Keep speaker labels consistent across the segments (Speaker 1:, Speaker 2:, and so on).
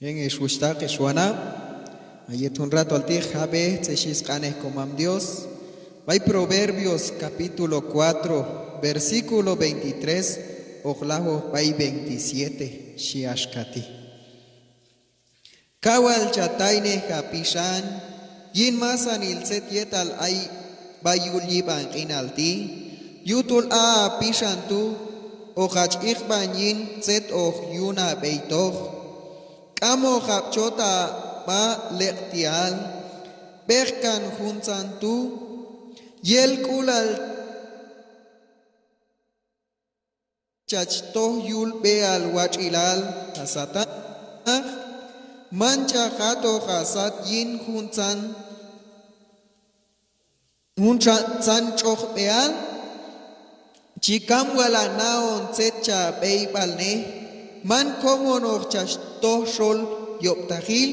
Speaker 1: En Ishwishtak Ishwana, ayet un rato al jabe, Techiscanes comam Dios. Hay Proverbios capítulo 4, versículo 23, Ojlajo hay 27, Shiashkati. Kawal chataine kapishan, yin masan il set yetal ay bayul yiban inalti, yutul a pishan tu, ojach ikhban yin set oj yuna beitoch, kamo japchota ba lektial, berkan junsan tu, yel kulal chachtoh yul beal wachilal asata mancha gato hasat yin junsan choch beal chikam wala naon secha beibalne man como no chachtoh shol yoptahil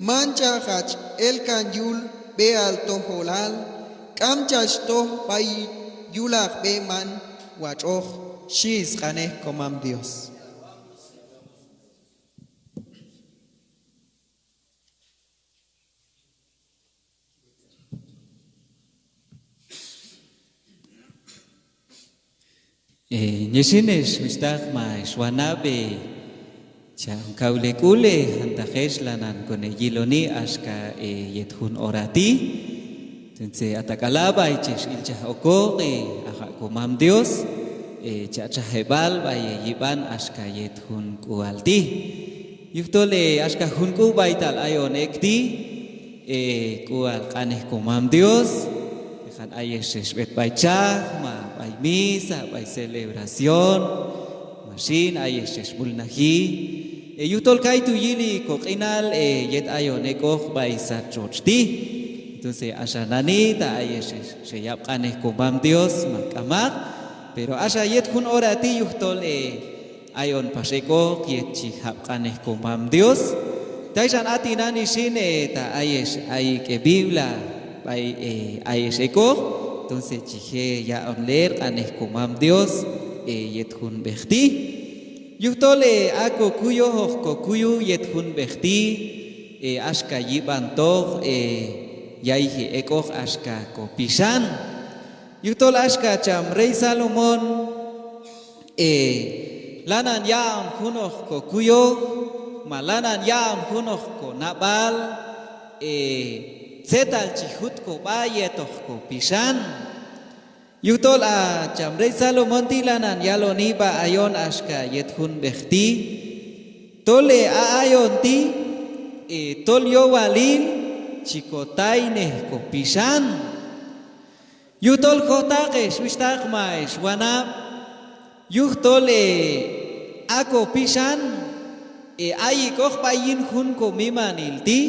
Speaker 1: mancha hach elkan yul beal toholal Kamchach toh bay yulak be man wachoch shis kane comam Dios.
Speaker 2: Nyesines mistag ma shwanabe cham kaulekule hantajesh lanan kone yiloni aska yethun orati. Entonces, atakalaba y ches ilcha oko aja comam Dios chacha hebal baye yiban aska yet hun kualti yuftole aska hun ku baital ayon ekti kual kaneh comam Dios kan ayesh bet baicha ma bay misa bay celebración masin ayesh bulnahi yuftol kaitu yili kokinal yet ayon ekoch bay sachochti. Entonces, ashananita ayes se yapkanes comam Dios makamak, pero asayet kun orati yuhtol ayon paseko kiet chihapkanes comam Dios. Taisan atinani sine ta ayes ay que Biblia bay ayes eko, entonces chije ya on leer kanes comam Dios yet kun behti. Yuhtol ako kuyo kokuyu yet kun behti aska yibantoh Yaihi ekoch aska kopishan yutol aska cham rey Salomón lanan yaon hunoch ko kuyo malanan yaon hunoch ko nabal zetal chihut ko bayetoch ko pishan yutol a cham rey Salomón tilanan yaloni ba ayon aska yethun behti tole a ayon ti tol yo walil chikotaine kopishan yutol kotakesh wistak mais wanap yuhtol ako pishan ayikoch bayin hun ko mimanilti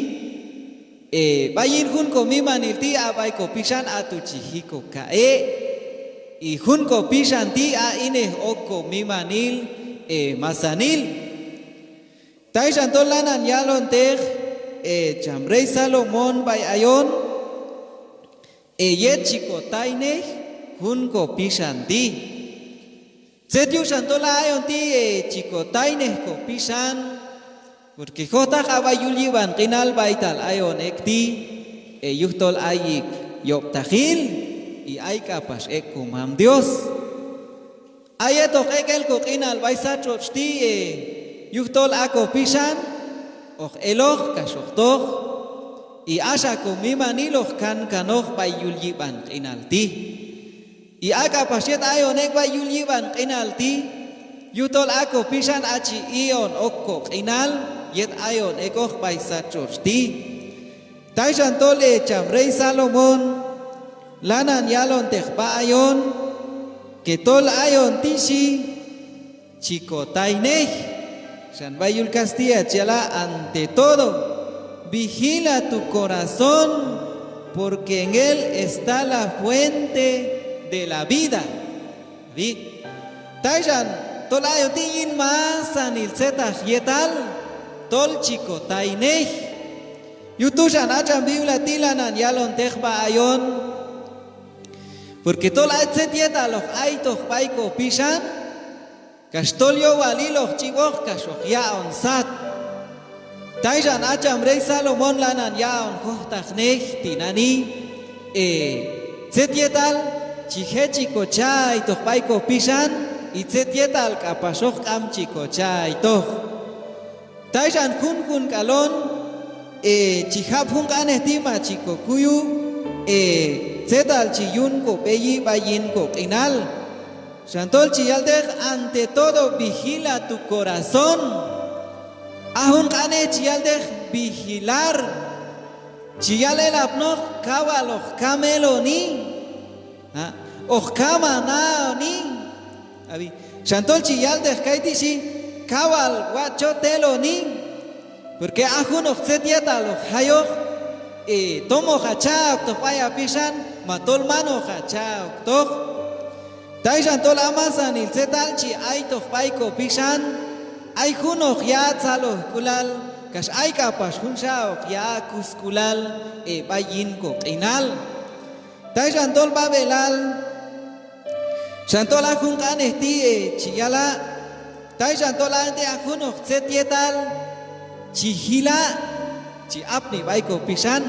Speaker 2: bayin hun ko mimanilti abay ko pishan atuchihiko kae hun ko pishan ti a ine oko mimanil masanil taishan tolanan yalon teh cham rey Salomón bay ayon yet chikotaine hun ko pishanti setiu shantola ayon ti chikotaine ko pishan porque jota kabayul yiban kinal baital ayon ekti yuhtol ayik yoptahil y ay kapas comam Dios ayetok ekel ko kinal baisachoch ti yuhtol ako pishan och eloch kashochtoch y asha komimaniloch kan kanoch bayul yiban kinalti y aka pasyet ayon ek bayul yiban kinalti yutol ako pishan achi ion okko kinal yet ayon ekoch baysachochti taishan tole cham rey Salomón lanan yalon techba ayon que tol ayon tishi chikotainech San Bayul Castilla chala ante todo vigila tu corazón porque en él está la fuente de la vida. ¿Vi? Taishan tolayo tiyin masan il setach yetal tol chikotainech yutushan achan Biblia tilanan yalon techba ayon porque tola etset yetaloch aitoch baiko pishan Kastolio waliloch chigoch kashoch ya onsat. Taijan acham rey Salomón lanan yaon kohtaknej tinani zetietal chihechi kochay tohpaiko pishan y zetietal kapashok amchi kochay toh. Taijan kun kalon chihap hun kanestima chico kuyu zetal chiyun ko peyi bayin ko inal. Shantol chiyaldej ante todo vigila tu corazón. Ahun kane chiyaldej vigilar. Chiyale lapnoch kawaloch kameloni. Och kama naoni. Abi shantol chiyaldej kaitishi kawal wachoteloni. Porque ahun och zetieta loch hayoch tomo hachak to paya pishan matol mano hachak toch. Taijan tol amasan il zetal chi ay toh paiko pishan ay hunok ya tzalo kulal kash ay kapas hunshao ya kuskulal bayin ko inal. Taijan tol babelal shantol ahun kanesti chiyala. Taijan tol ante ahunok zetietal chihila chi apni baiko pishan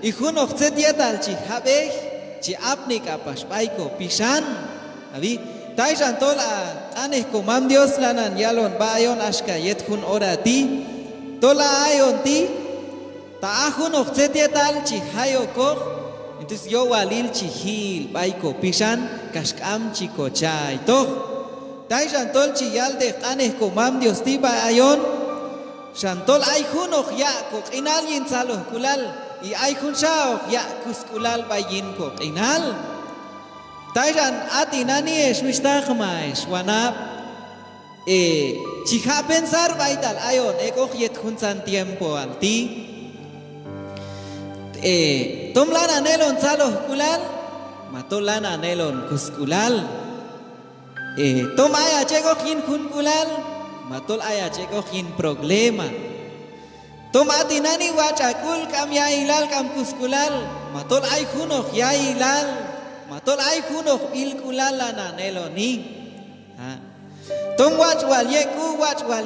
Speaker 2: y hunok zetietal chi habej chi apni kapas baiko pishan. Abi Taijan tol aneh komam Dios lanan yalon bayon ashka yethun orati tola ayon ti ta ahun ochzetietal chi hayokoj entonces yo walil chi hil baiko pishan kashkam chi kochay toj. Taijan tol chi yalde aneh komam Dios ti bayon shantol ayhun ya kok inal yin saloh kulal y ayhun shao ya kuskulal bayin kok inal. Taijan atinani eswishtagma eswanab chiha pensar baital ayon ekoj yet hunsan tiempo alti tomlan anelon saloh kulal matolan anelon kuskulal tom aya chekoj yin hun kulal matol aya chekoj yin problema tom atinani wachakul kam ya ilal kam kuskulal matol ay hunoj ya ilal matol ay hunok ilkulala na neloni. Tom watch wal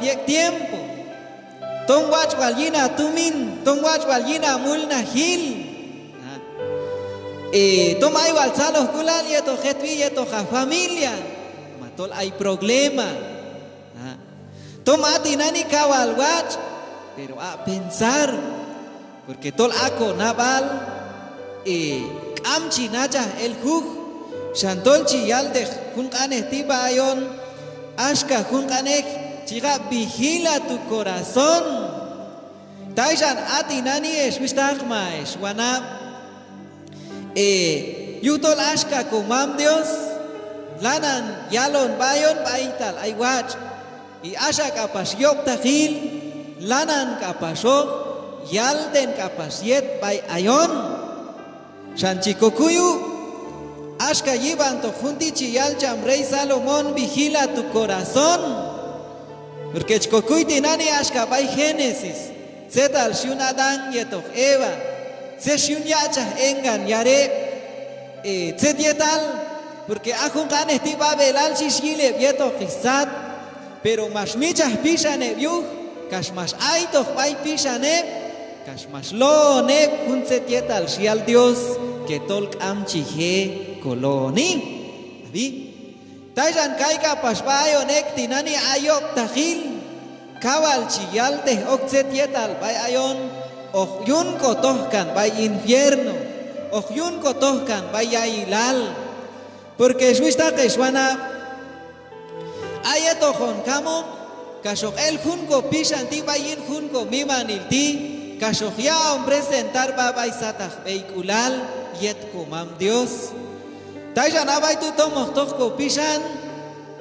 Speaker 2: yek tiempo. Tom watch wal yina tumin, tom watch wal yina mulna hil. Tom ay wal saloh kulal yeto jetwi yeto ha familia. Matol ay problema. Tom atinani kawal watch, pero a pensar porque tol ako nabal amchi nacha el huj shantolchi yaldej kun kaneh tiba ayon ashka kun kaneh chiga vigila tu corazón. Taijan atinani eswishtagma eswanab yutol ashka komam Dios lanan yalon bayon baital aywach y asha kapas yok tajil lanan kapashok yalden kapas yet bay ayon. Shanchikokuyu ashka yiban to juntichi yalcham rey Salomón vigila tu corazón. Porque chkokuy tinani ashka bay Génesis zetal shun Adán yetok Eva se shun yachah engan yare zetietal porque ahun kanes ti babelal shishile yetok isat pero mas michah pishane yuh kash mas aitok bay pishane kash mas lo ne hun zetietal shial Dios que tolk amchi he koloni. Abi Taijan kaika pasbayo nek tinani ayok tahil kawal chiyalte okzetietal bay ayon och yun ko tohkan bay infierno och yun ko tohkan bay yailal porque shwista que shwana ayetojon kamo kashok el jun ko pishan ti bayin jun ko mimanil ti kashok ya presentar babay satah veiculal yet komam Dios. Taijan abay tu tomoh tohko pishan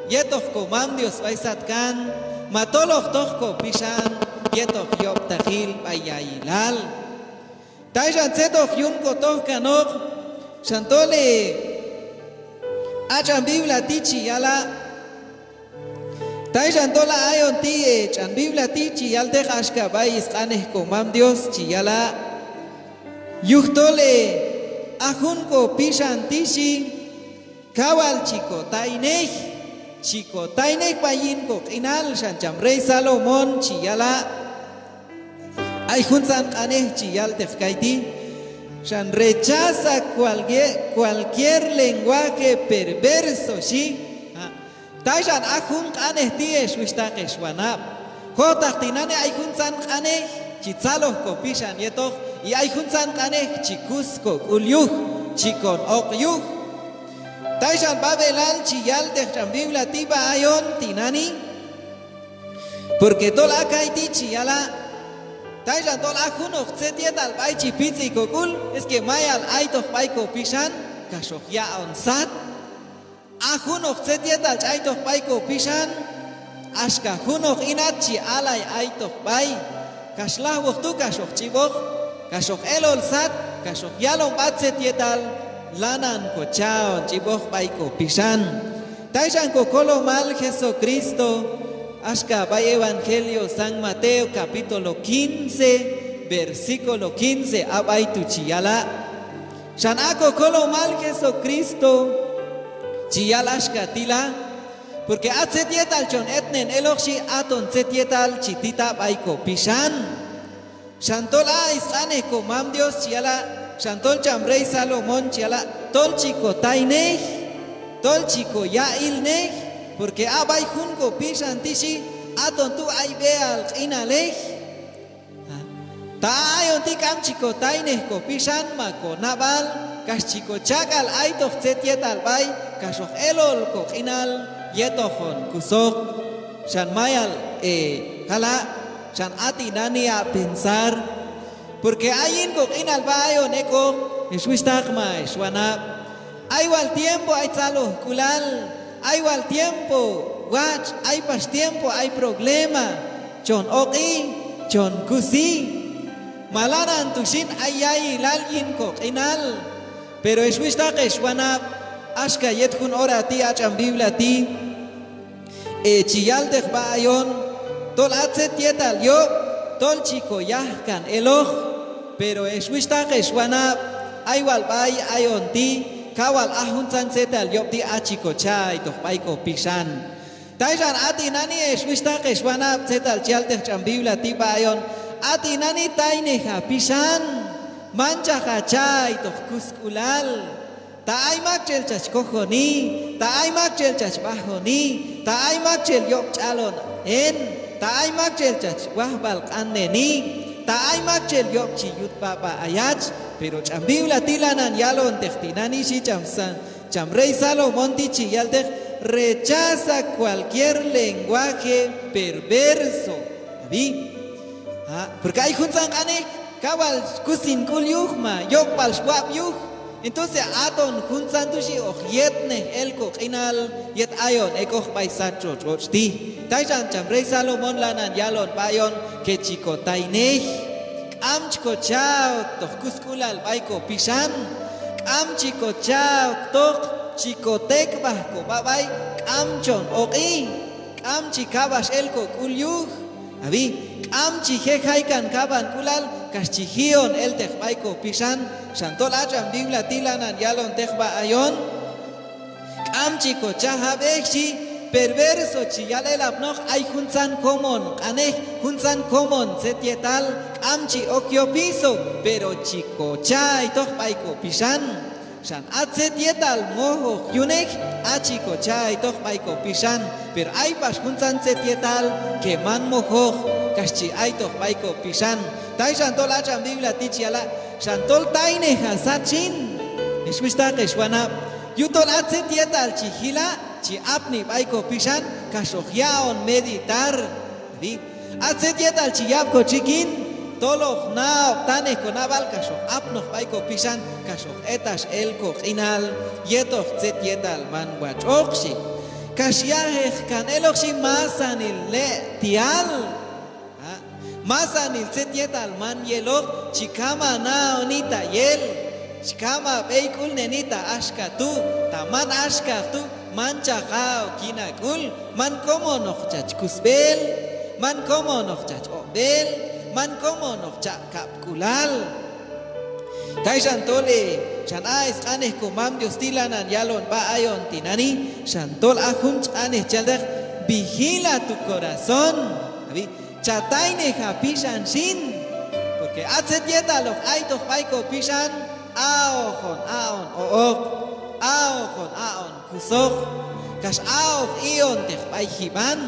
Speaker 2: yetoh komam Dios baisatkan matoloh tohko pishan yetoh yop tahil bayailal. Taijan setoh yun ko tohkanok shantole achan Biblia tichi yala. Taijan tola ayon ti chan Biblia tichi yaldej ashka bay isqaneh komam Dios chiyala yuhtole ahun ko pishan tishi kawal chico taineh bayin ko inal shancham rey Salomón chiyala Ay junsan ane chiyal tefkaiti. Shan rechaza cualquier lenguaje perverso, ¿sí? Taishan ajun ane tie shwishtakesh wanab. Jotak tinane ay junsan ane chitzalo kopishan yetok y ay junsan ane chikusko ulyuh chikon okyuh. Taishan babelal chiyal techan biblia tiba ayon tinani. Porque tola kaiti chiyala Taishan tol ajunok tzetiet al bay chipitzi kokul es que mayal aitoch bay kopishan kashok ya onsat ajunok tzetiet al aitoch bay kopishan ashka junok inat chi alay aitoch bay kashlah woktu kashok chibok kashok elol sat kashok yalong bat tzetiet al lanan kochaon chibok bay kopishan Taishan kokolo mal Jesucristo Ashka by Evangelio San Mateo capítulo 15 versículo 15 abay tu chiyala Shanako kolo mal Jesucristo chiyala ashka tila porque at setietal chon etnen eloxi aton setietal chitita bayko pishan Shantol a isane ko mam Dios chiyala Shantol chamrey Salomón chiyala tol chico tainej tol chico yailnej porque abay junko pishan tishi aton tu ay beal inalej ta ayon ti kam chico taineh ko pishan ma ko nabal kas chico chakal ay toh zetietal bay kasok elol ko inal yetohon kusok shan mayal hala shan ati nani a pensar porque ayin ko inal bayo neko eswistak ma eswanab ay wal tiempo ay tsalo kulal Hay al tiempo, watch, hay pas tiempo, hay problema. Chon oki, chon kusi. Malanan tushin ay lalyin ko inal. Pero es wista que shwana ashka yethun orati acham biblia ti. Chiyal dech baayon tol atzet yetal yo tol chico yahkan eloh. Pero es wista que shwana ay wal bay ayon ti. Kawal ahun san setal yopti achiko chay toh paiko pishan. Taishan ati nani eswista que shwana setal chialtech cham biblia tiba ayon. Ati nani taineja pishan. Mancha chay toh kuskulal. Ta ay makchel chach kohoni. Ta ay makchel chach bahoni. Ta ay makchel yop chalon en. Ta ay makchel chach wahbal kanneni. Ta ay makchel yop chiyut baba ayach. Pero cham biblia tilanan yalon techtinani si cham rey Salomón tichi yaldech rechaza cualquier lenguaje perverso. ¿Vi? Porque hay junsan ane kawal kusin kulyuhma yok pal shwab yuh. Entonces aton junsan tushi yetne elko inal yet ayon ekoh paisacho chochti. Taishan cham rey Salomón lanan yalon bayon que chico taineh. Am chico chao toh kuskulal baiko pishan am chico chao toh chico tekbah ko babay am chon oki am chikabash elko kulyuh abi am chihekaikan kaban kulal kaschihion el tek baiko pishan shantol acham biblia tilanan yalon tekba ayon am chico chahabekshi perverso chiyal el abnoch ay junsan common aneh junsan common setietal amchi okyo piso pero chico chay toh baiko pishan shan at setietal moho yunek achiko chay toh baiko pishan pero ay pas junsan setietal que man moho kaschi ay toh baiko pishan tay shantol acham biblia tichiala shantol taine hasachin eswista que shwana yutol at setietal chihila chi apni baiko pishan kashohyaon meditar vi atsetiet chi yapko chikin toloh na tane konabal kashoh apno baiko pishan kashoh etash elko inal yetoh zetietal man wachokshi kashyah kanelochi masanil le tial masanil zetietal man yelok chikama na onita yel chikama beikul nenita ashkatu taman ashkatu mancha kao kinakul man como noch chach kusbel man como noch chach obel man como noch chach kapkulal taishan tole chanais aneh kumam Dios tilanan yalon ba ayon tinani shantol ahun aneh chalder vigila tu corazón chatayne hapishan shin porque atzetieta los aitos paiko pishan aojon aon ook aojon aon kusok kash aoj ion teh paijiban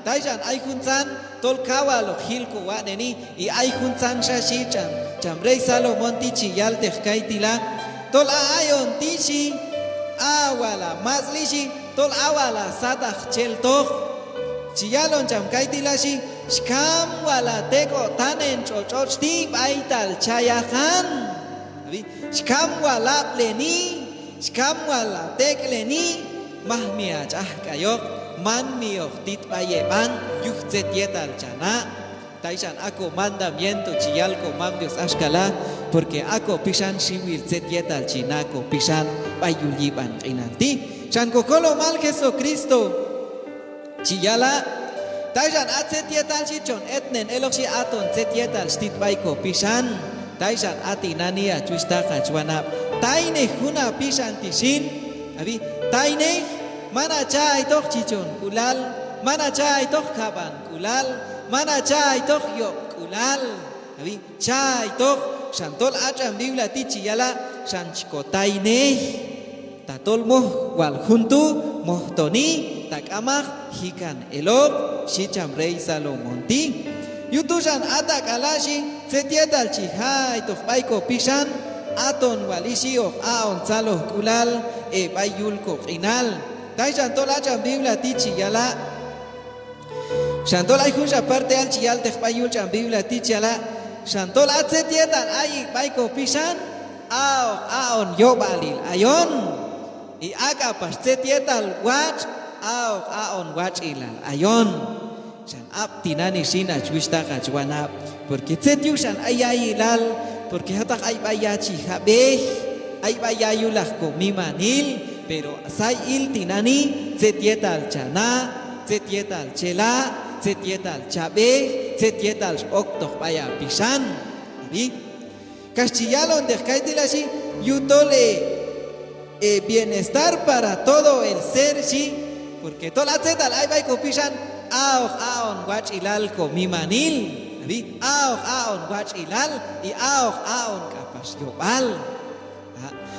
Speaker 2: taishan aijunsan tol kawa lo hilko waneni y aijunsan shashi cham rey Salomón tichi yal teh kaitila tol ayon tichi awala maslishi tol awala satach chel toch chiyalon cham kaitilashi shkam wala teko tanen chochochti baital chayahan shkam wala pleni shkam wala tekleni mahmia chah kayok man miyok tit payeban yuchtet yetal chana taishan ako mandamiento chiyalko mam Dios ashkala porque ako pishan shiwil tzet yetal chinako pishan payuliban inanti shan kokolo mal Jesucristo chiyala taishan atzet yetal chichon etnen eloxi aton tzet yetal stit baiko pishan taishan ati nania chuistaka chwanap taine huna pishan tishin abi taine mana chay toch chichon kulal mana chay toch kaban kulal mana chay toch yok kulal abi chay toch shantol acham biblia tichi yala shanchko taine tatol moh wal juntu mohtoni takamach hikan elok shicham rey Salomón ti yutushan atak alashi setietal chihay toch baiko pishan aton walishi of aon salo kulal e bayul ko final taishan tol acham biblia tichi yala shantol ay khusha parte al chial tech bayul cham biblia tichi yala shantol atsetietan ay baiko pishan aon yobalil ayon y aga pastetietal watch aon watch ilal ayon shan aptinani shina chuista kachwana porque tsetiyushan ayayilal porque hatak ay bayachi habe ay bayayulah ko mimanil pero sai il tinani tsetietal chana tsetietal chela tsetietal chabe tsetietal oktok baya pishan abi kashchiyalon dejkaitilashi yutole bienestar para todo el ser sí porque toda zetal ay bay ko pishan aon wach ilal ko mimanil abi aon wach ilal y aon kapas yobal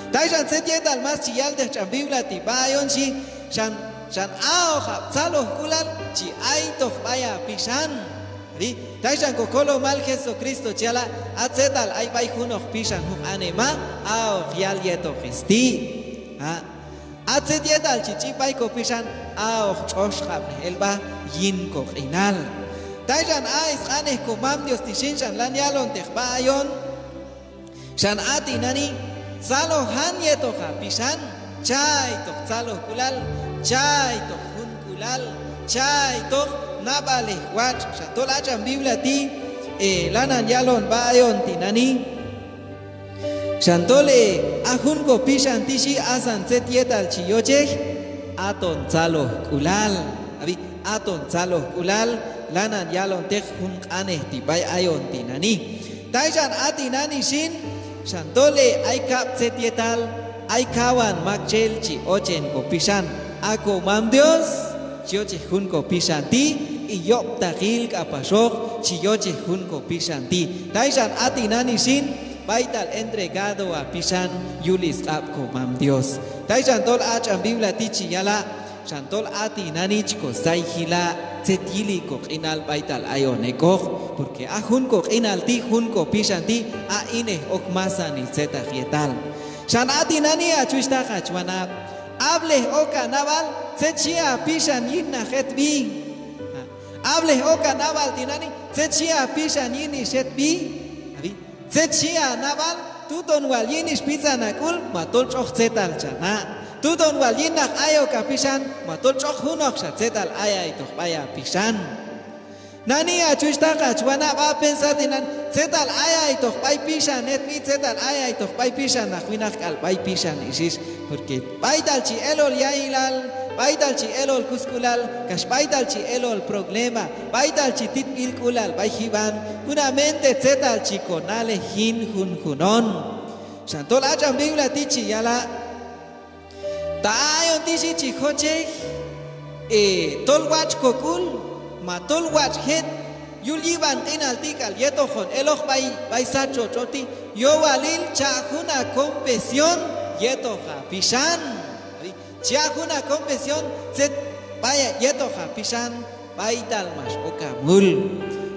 Speaker 2: taishan setietal mas chiyal de chambibla ti bayon si shan hapsalo kulal chi ay tof baya pishan abi taishan kokolo mal Jesucristo chala atzetal ay bay hunok pishan huk anema yal yeto khisti atzetieta chichipay ko pishan choshkab elba yin ko inal taishan ais aneh ko mam Dios tishin shan lan yalon tehbayon shan ati nani salo han yeto ka pishan chay tok salo kulal chay tok hun kulal chay tok nabale wach shatol acham biblia ti lanan yalon bayon tinani shantole ahun ko pishan tishi asan setietal chiyochej aton salo kulal abi aton salo kulal lanan yalon tej hun aneh tibay ayon tinani taishan atinani shin shantole ay kap setietal ay kawan makchel chi ochen ko pishan ako mam Dios chiyochej hun ko pishan ti iyop takil kapashok chiyochej hun ko pishan ti taishan atinani shin baital entregado a pishan yulis apko mam Dios taishan tol acham biblia tichi yala shantol ati nanichko saihila tsetili ko inal baital ayoneko porque ahun ko inal ti hun ko pishan ti a ine okmasa ni zeta yetal shan ati nani achuista kachwana hable oka naval tsetchia pishan yinna hetbi hable oka naval tinani tsetchia pishan yini shetbi Zetchia naval tuton walyinis pizza nakul matol choch zetal chana tuton walyinak ayo kapishan matol choch hunok zetal aya itoch baya pishan nani achuista kachwana ba pensar dinan zetal aya itoch bay pishan etmi zetal aya itoch bay pishan nakwinak al bay pishan isis porque baital chi elol yailal baital chi elol kuskulal kash baital chi elol problema baital chi titil kulal baihiban puramente zetal chi konale hin hunon shantol acham biblia tichi yala tayon tichi chi khoche tol wach kokul ma tol wach het yulyiban inaltikal yetojon eloj bay sacho choti yo walil chajuna confesión yetoja pishan chajuna confesión set vaya yetoja pishan bay dalmash okamul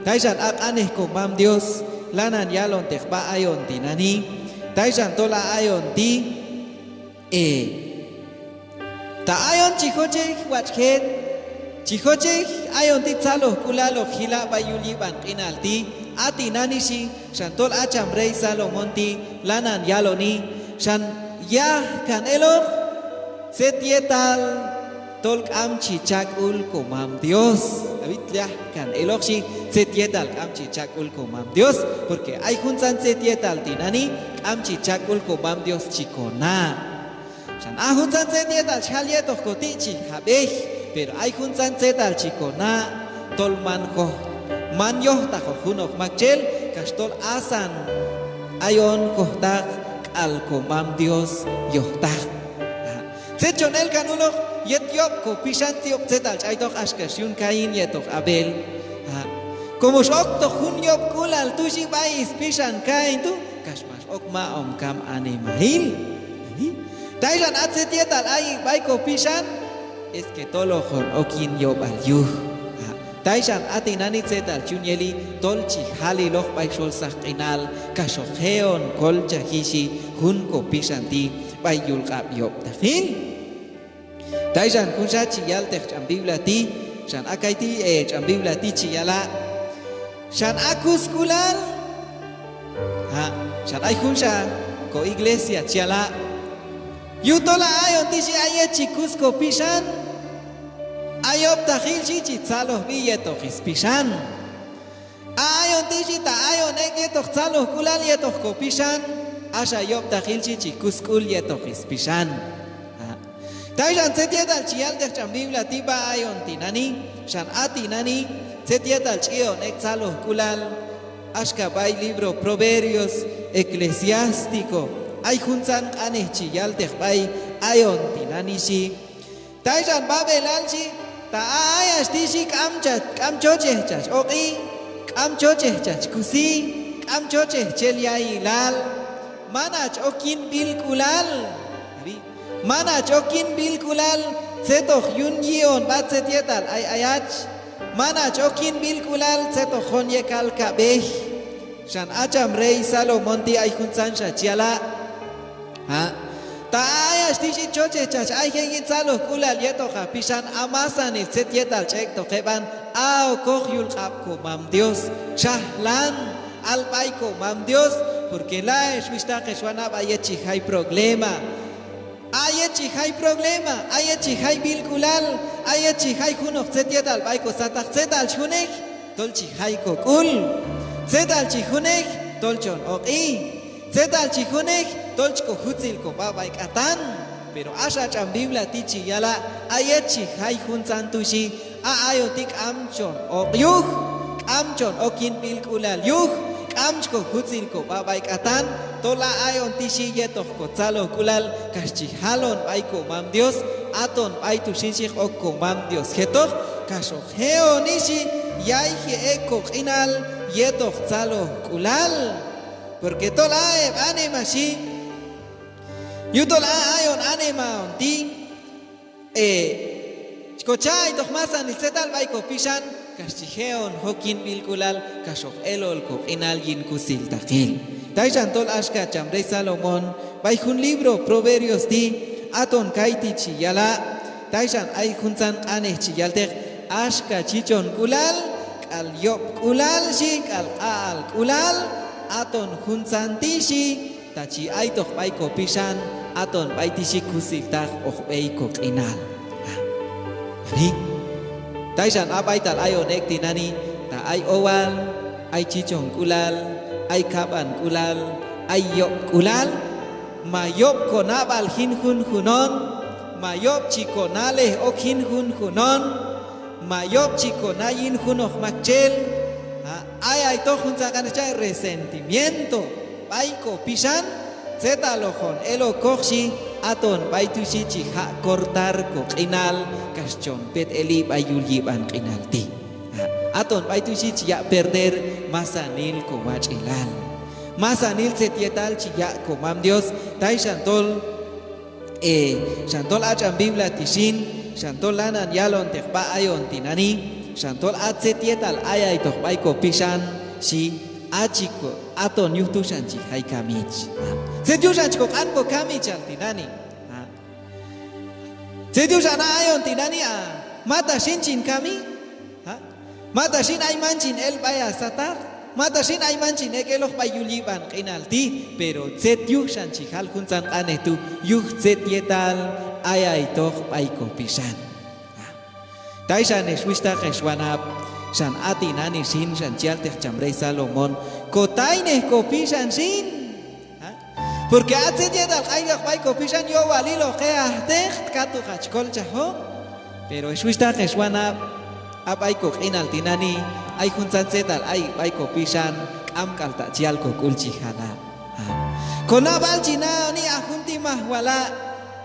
Speaker 2: taishan akaneh komam Dios lanan yalon tekba ayon tinani taishan tola ayon ti ta ayon chihoche wachhet chihoche ayon ti tsalo kulalo hila bayuli ban inalti ati nanishi shantol acham rey Salomón ti lanan yaloni shan ya kan elo setietal tolk am chichakul komam Dios abit ya kan elo shi setietal am chichakul komam Dios porque hay juntan setietal tinani am chichakul komam Dios chikona ahun san setietal chalietos kotichi habej pero hay hun san setal chikona tol manjo manyoh tajo hunok makchel kastol asan ayon kohtak al komam Dios yohtak sechonel kanulok yetyop ko pishantiok setal chaitok ashkasyun kain yetok abel como shok to hun yop kulal tushi bais pishan kain tu kashmash okma omkam animahil Tailan atsetietal ay baiko pishan es que tolojon okin yobal yuh. Taishan atinani tsetal chunyeli tolchi hali loh baishol sakinal kashoheon kol jahishi hunko pishanti bayul kap yob tafin. Taishan kunsha chiyal tech biblia ti shan akaiti biblia ti chiyala shan akus kulal shan ay kunsha ko iglesia chiyala Yutola ayon tishi ayet chikusko pishan ayop tahil chichi tzaloh biyetoch pishan ayon tishi ta ayon eketoch tzaloh kulal yetoch ko pishan asha yop tahil chichi kuskul yetoch pishan taishan setietal chial dech biblia tiba ayon tinani shan atinani setietal chion ek tzaloh kulal ashka bay libro Proverbios eclesiástico ay juntan aneh chiyal tekbay ayon tinanishi taishan babelalchi ta ayash tishi kamchocheh chach oqi kamchocheh chach kusi kamchocheh chelyay lal manach okin bil kulal manach okin bil kulal setoch yun yion bat setietal ay ayach manach okin bil kulal setoch honyekal kabeh shan acham rey Salomón ti ay juntan shachiala ta ayash tishi choche chach ay hengin salo kulal yetoja pishan amasan il setietal chek tokeban ao kohyul kap komam Dios shahlan al bay komam Dios porque la shwishta keshwana bayechi hay problema ayechi hay problema ayechi hay bil kulal ayechi hay hunok setietal bay ko satak setal chunek tolchi hay kokul setal chihunek tolchon oqi setal chihunek tolchko hutzil ko babay katan pero asha cham biblia tichi yala ayechi hay hunsan tushi ayotik amchon oqyuh amchon okin bil kulal yuh amchko hutzil ko babay katan tola ayon tishi yetoh ko tzalo kulal kashi halon bay ko mam Dios aton bay tushinshik ok ko mam Dios hetoh kasho heo nishi yaihi eko inal yetoh tzalo kulal porque tola anima shi yutola ayon anima onti chkochay tohmasan ilsetal bay ko pishan kaschiheon hokin bilkulal kashok elol ko inal yin kusil takil taishan tol ashka chamrey Salomón bay hun libro Proverbios ti aton kaiti chiyala taishan ay hunsan aneh chiyaltek ashka chichon kulal kal yop kulal shi kal al kulal aton hunsan tishi tachi ay tok bay ko pishan aton bay tishi kusil tak bay ko inal Hari taishan abay tal ayon ek tinani ta ay owal ay chichong kulal ay kaban kulal ay yop kulal mayop konabal hinhun hunon mayop chikonale ok hinhun hunon mayop chikonayin hunok makchel ay to hunsa kancha resentimiento bay ko pishan zetalojon elo koxi aton bay tushi chiha kortar ko inal kaschon pet eli bayul yiban kinalti Aton baitushi chiya perder masanil kowach ilal. Masanil setietal chiya komam Dios. Tai shantol shantol achan Biblia tishin. Shantol lanan yalon tekpa ayon tinani. Shantol at setietal ayay tokbay ko pishan si achiko aton yuhtu shanchi hay kamich. Setyu shanchiko anko kamich al tinani. Setyu shana ayon tinani mata shinchin kami. Mata shin ay manchin el baya satar. Mata shin ay manchin ekeloh bayuliban kinalti. Pero set yuh shan chihal kunsan kanetu yuh set yetal ayay toh bayko pisan. Tai shan eswista keshwanap shan ati nani shin shan chial teh chamrei Salomon. Kotay neh ko pisan shin. Porque at set yetal ayay bayko pisan yo walilo kea teh katu kachkol chaho. Pero eswista keshwanap abay ko kinal tinani ay hunsan setal ay ko pisan am kalta chial ko kulchihana kona balchina ni ahunti mah wala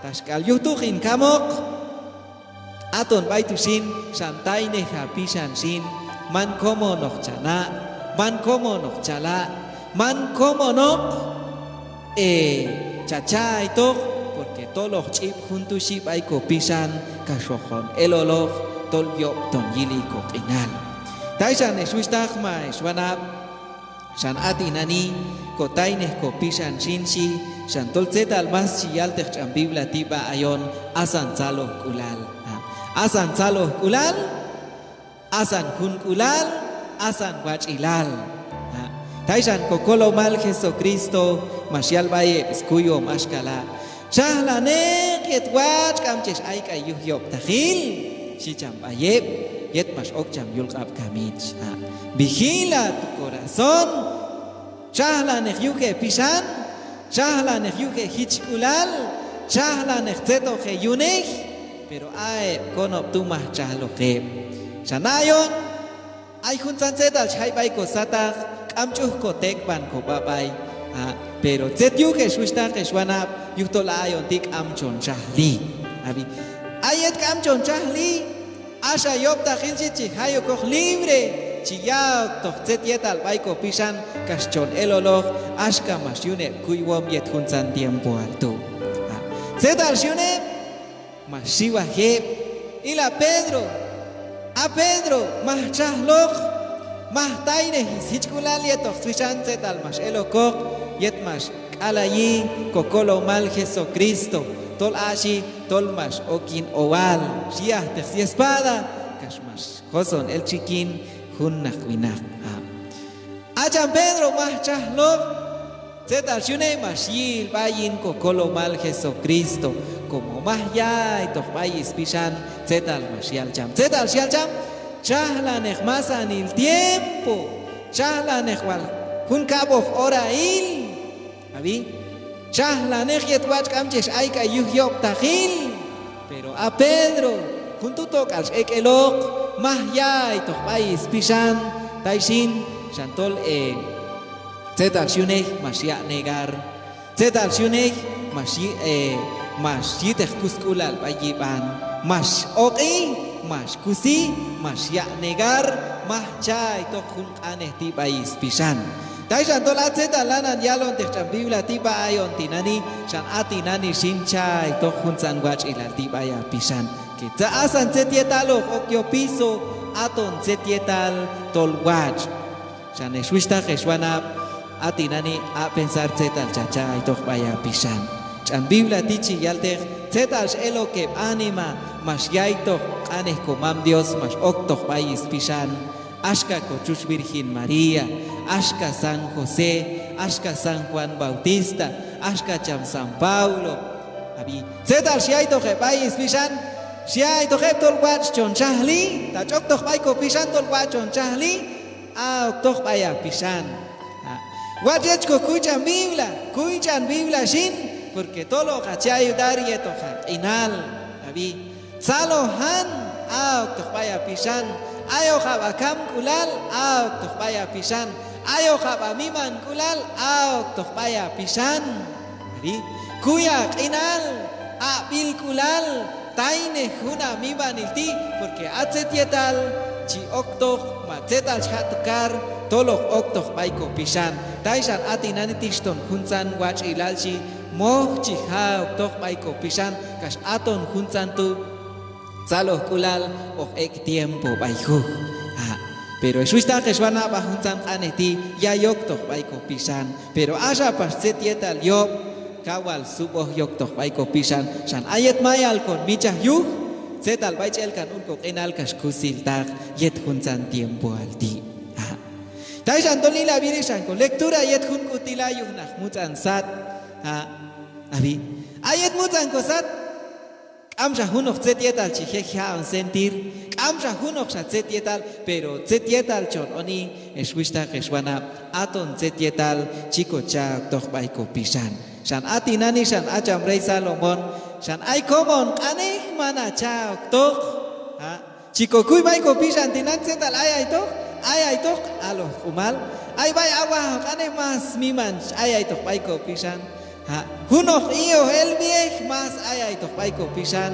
Speaker 2: taskal yutukin kamok aton baitusin santay ne pisan sin man komo nok chana man komo nok chala man komo nok chachay tok porque tolok chip junto ship ay ko pisan kashojon elolok tol yop ton yili ko kinal. Tai shan eswistak ma eswanap shan ati nani ko taineh ko pisan shinshi shan tol zetal mas chiyal tech chan Biblia tiba ayon asan salo kulal. Asan salo kulal, asan kun kulal, asan wach ilal. Tai shan ko kolo mal Jesucristo masyal baye eskuyo maskala. Shahla ne ket wach kamches ay kay yuhyop tahil. Si champayep yet mas ok cham yulqab kamich. Vigila tu corazón. Chahla nehyuke pisan. Chahla nehyuke hichkulal. Chahla nehzeto he yuneh. Pero ay konop tu mah chahlo he. Shanayon ay hunsan zetal chaybay ko satach kamchuh ko tekban ko babay. Pero zet yuke shwistak shwanap yuktolayon tik amchon chahli. Abi ayet kamchon chahli asha yop tajilchi hayo koch libre chiyao toch zetietal baiko pisan kaschon eloloch ashka masyune kuywom yet hunsan tiempo alto zetal syune mashiwa heb ila Pedro a Pedro mah chahloch mah taine hichkulal yet toch pisan zetal mas elokoch yet mas alayi kokolo mal Jesucristo tol ashi tol mas okin oval siah tersi espada kasmas joson el chiquin hunnak winak achan Pedro mah chahlok zetal shune mashil bayin ko kolo mal Jesucristo como mah yay toh bayis pisan zetal mashial cham zetal shial cham chahla nehmasan il tiempo chahla nehwal hun kabof ora il abi Chahla nehyet wach kamches ay ka yuhyop tahil. Pero a Pedro junto tokals ekelok mahyay toh bayis pisan taishin shantol zetal syuneh masya negar zetal syuneh masyiteh kuskulal bayiban mas oki mas kusi masya negar mahchay toh hun aneh ti bayis pisan. Tai shan tol at zetal lanan yalon tech chan Biblia tiba ayon tinani shan ati nani shinchay toh hunsan wach ilal tiba ya pisan. Kita asan zetietal okyo piso aton zetietal tol wach. Shan eswista keshwanap ati nani a pensar zetal chachay toh baya pisan. Chan Biblia tichi yaltech zetal elo que anima mas yay toh aneh komam Dios mas ok toh bayis pisan. Ashka Cochuch Virgen María, Ashka San José, Ashka San Juan Bautista, Ashka Cham San Paulo. Abi, zetal siay tohe bayis pisan, siay tohe tol wach chon chahli, ta chok toh bay ko pisan tol wach chon chahli, toh baya pisan. Wachech ko kuichan Biblia shin, porque tolo kachay udari toha inal. Abi, salohan, toh baya pisan. Ayo habakam kulal aok toh baya pisan ayo habamiman kulal aok toh baya pisan ari kuyak inal abil kulal taine huna miman ilti porque atzetietal chi oktoh matzetal chatukar tolok oktoh baiko pishan taishan atinani tishton hunzan wach ilalchi moh chi ha oktoh baiko pishan kash aton hunzan tu zaloh kulal o ek tiempo baiko pero eshuista que shwana ba hunzan aneti ya yoktoh baiko pishan pero asha paset yetal yob kawal suboh yoktoh baiko pishan shan ayet mayal kon michah yuh zetal baichel kan unkok enal kash kusil tag yet hunzan tiempo alti taishan tolila birishan ko lectura yet hun kutila yuh nach mutzan sat abi ayet mutzan ko sat amsha hunok zetietal chihekha on sentir amsha hunok zetietal pero zetietal chon oni eswista keshwana aton zetietal chico cha tok baiko pisan shan atinani shan acham rey Salomón shan ay komon ane mana cha tok chico kuy baiko pisan tinan zetal ay tok alo umal ay bay awa ane mas miman ay tok baiko pisan hunok iyo elbiech mas ayay tok baiko pisan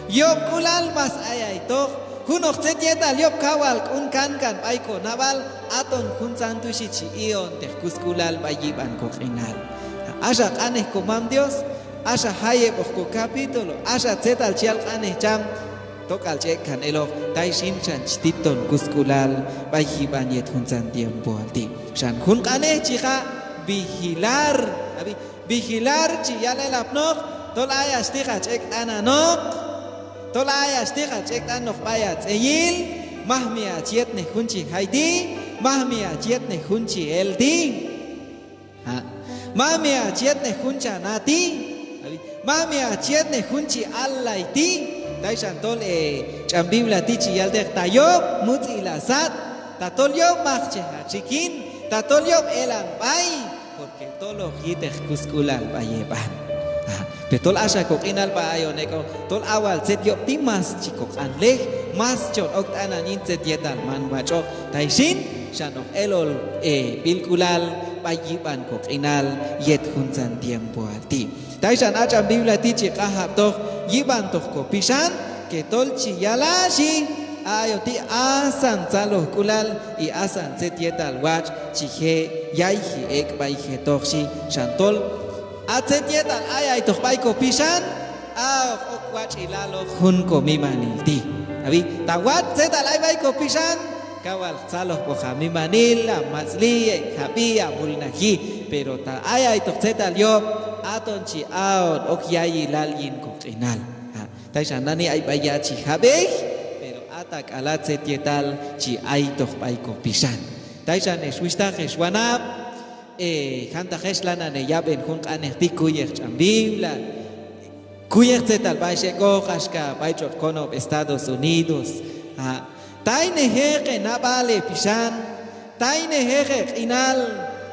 Speaker 2: yob kulal mas ayay tok hunok zetietal yob kawal un kan baiko nabal aton hunzan tushichi iyon tejkuskulal bayiban ko final asha kaneh komam Dios asha haye ko capítulo asha zetal chial kaneh cham tokal chek kan elo taishin chan chtiton kuskulal bayiban yet hunzan tiempo alti shan hun kaneh chiha vigilar chi yale lapnok tol aya stiga chek ananok tol aya stiga chek anok baya tseyil mahmia chietne hunchi haidi mahmia chietne hunchi eldi mahmia chietne huncha nati mahmia chietne hunchi allaiti taishan tol chambibla tichi yalde tayob mutzi lasat tatol yob machche chikin tatol yob elan bay porque tolo hitech kuskulal bayeban petol asha kokinal bayoneko tol awal set yo timas chikok anleh mas chon oktana nin set yetal man bacho taishin shanok elol bilkulal bayiban kokinal yet hunzan tiempo alti taishan acham biblia tichi kahap tok yiban tok ko pisan que tol chiyalashi ayoti asan zaloh kulal i asan zetietal wach chihe yaihi ek baihe toxi shantol atzetietal ayay tok baiko pisan ok wach ilalo hun ko mimanilti abi tawat zetal ay baiko pisan kawal zaloh ko mimanil mazli habi amulnahi pero ta ayay tok zetal yob aton chi aon ok yayi lalyin ko kinal taishan nani ay bayachi habeh atak alat setietal chi ay tok baiko pisan taishan eswista keshwana hanta keshlana ne yaben hun kanehti kuyech chambibla kuyech zetal baishe go kashka baichot kono Estados Unidos taine heke nabale pisan taine heke inal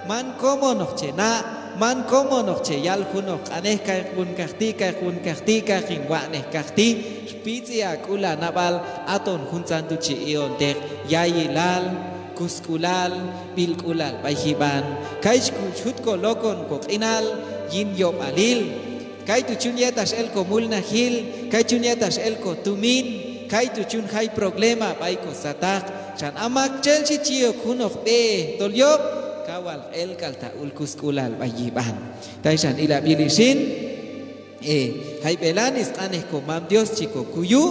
Speaker 2: man como nochena man como noche yal hunok aneh kay kun kahtika khinwane kahti spizia kula nabal aton hunzan tuchi ion tek yayilal kuskulal bilkulal bayhiban kay chutko lokon ko inal yin yob alil kay tu chunyetas el komul nahil kay chunyetas el ko tumin kay tu chun hay problema bayko satak chan amak chelchi chiyo kunok be tolyob kawal el kalta ulkuskulal bayiban taishan ila bilishin hay belanis kaneh komam Dios chico kuyu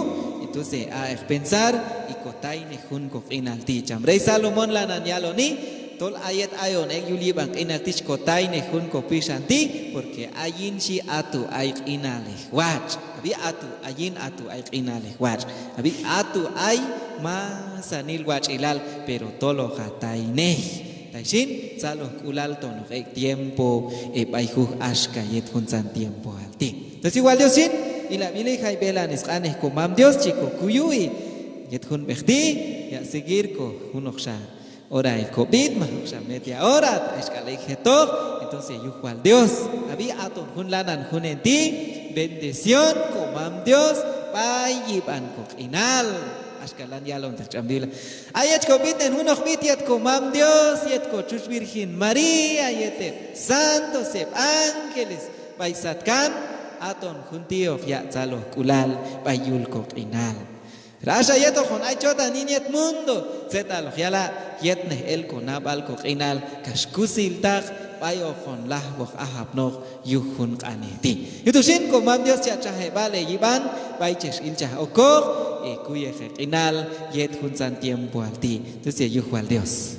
Speaker 2: entonces a pensar y kotaine hun ko finalti cham rey Salomón lanan yaloni tol ayet ayon ek yuliban inalti kotaine hun ko pisanti porque ayin si atu ay inaleh wach abi atu ayin atu ay inaleh wach abi atu ay masanil wach ilal pero tolo kataineh taishin zaloh kulal tono ek tiempo bayhuh ashka yet hunzan tiempo alti entonces igual Diosin ila bili hay belan isqaneh komam Dios chico kuyui yet hun bechti ya seguir ko hunoksha ora el covid mahoksha media hora eskale getok entonces yuhual Dios abi aton hun lanan hunenti bendición komam Dios bayiban ko inal askalan yalon tercambila ayat covid en hunok bitiat komam Dios yet ko chus Virgen María yet santos sep ángeles baisatkan aton juntio ya zaloh kulal bayul ko inal Rasha yeto con ay chota ni niet mundo. Zeta lo yala yetne el konab al kokinal kashkusil tak bayo con lah bok ahab nok yuhun kaneti. Itu shin ko mam Dios cha chahe bale yiban bay chesh il cha okok e kuye kinal yet hun san tiempo alti. Tu se yuhwal Dios.